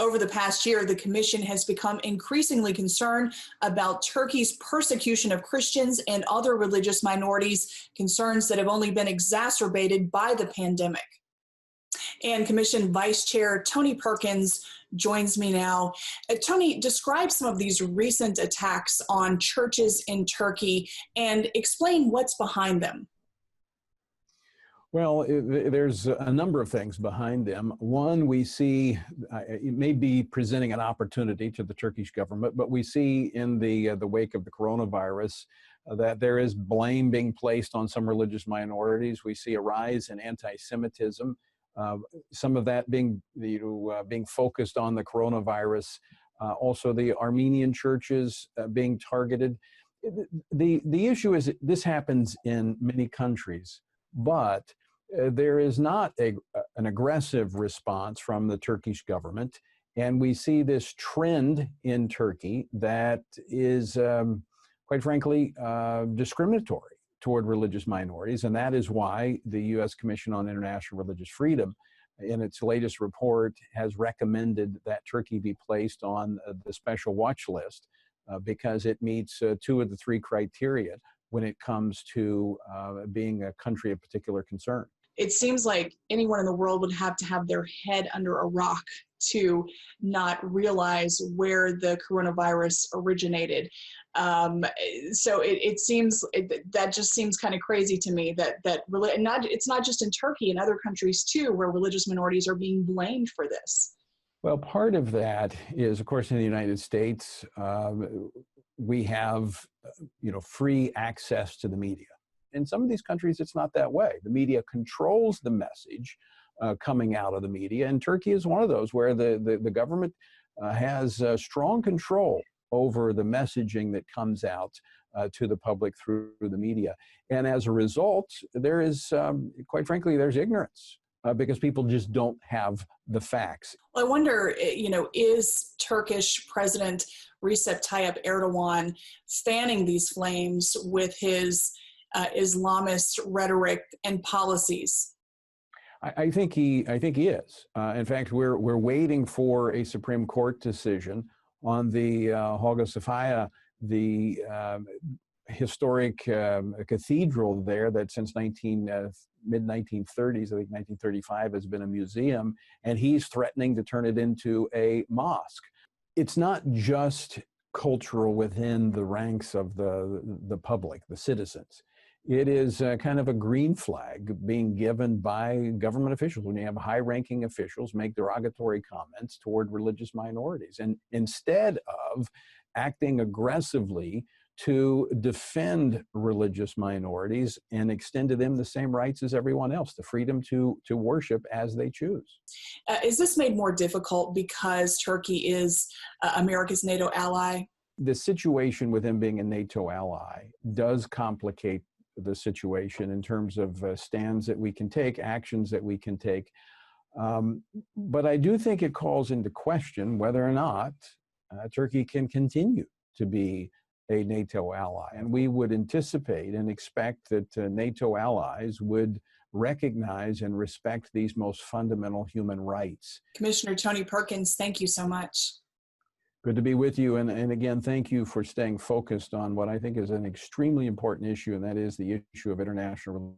Over the past year, the Commission has become increasingly concerned about Turkey's persecution of Christians and other religious minorities, concerns that have only been exacerbated by the pandemic. And Commission Vice Chair Tony Perkins joins me now. Tony, describe some of these recent attacks on churches in Turkey and explain what's behind them. Well, there's a number of things behind them. One, we see it may be presenting an opportunity to the Turkish government, but we see in the wake of the coronavirus that there is blame being placed on some religious minorities. We see a rise in anti-Semitism. Some of that being focused on the coronavirus. Also, the Armenian churches being targeted. The issue is this happens in many countries, but there is not an aggressive response from the Turkish government. And we see this trend in Turkey that is, quite frankly, discriminatory toward religious minorities. And that is why the U.S. Commission on International Religious Freedom, in its latest report, has recommended that Turkey be placed on the special watch list because it meets two of the three criteria when it comes to being a country of particular concern. It seems like anyone in the world would have to have their head under a rock to not realize where the coronavirus originated. So it seems that just seems kind of crazy to me it's not just in Turkey, in other countries too, where religious minorities are being blamed for this. Well, part of that is, of course, in the United States, we have free access to the media. In some of these countries, it's not that way. The media controls the message coming out of the media, and Turkey is one of those where the government has strong control over the messaging that comes out to the public through the media. And as a result, there is, quite frankly, there's ignorance because people just don't have the facts. Well, I wonder, is Turkish President Recep Tayyip Erdogan fanning these flames with his Islamist rhetoric and policies? I think he is. In fact, we're waiting for a Supreme Court decision on the Hagia Sophia, the historic cathedral there that since mid-1930s, I think 1935, has been a museum, and he's threatening to turn it into a mosque. It's not just cultural within the ranks of the public, the citizens. It is kind of a green flag being given by government officials when you have high-ranking officials make derogatory comments toward religious minorities. And instead of acting aggressively to defend religious minorities and extend to them the same rights as everyone else, the freedom to worship as they choose. Is this made more difficult because Turkey is America's NATO ally? The situation with them being a NATO ally does complicate the situation in terms of stands that we can take, actions that we can take. But I do think it calls into question whether or not Turkey can continue to be a NATO ally. And we would anticipate and expect that NATO allies would recognize and respect these most fundamental human rights. Commissioner Tony Perkins, thank you so much. Good to be with you. And again, thank you for staying focused on what I think is an extremely important issue, and that is the issue of international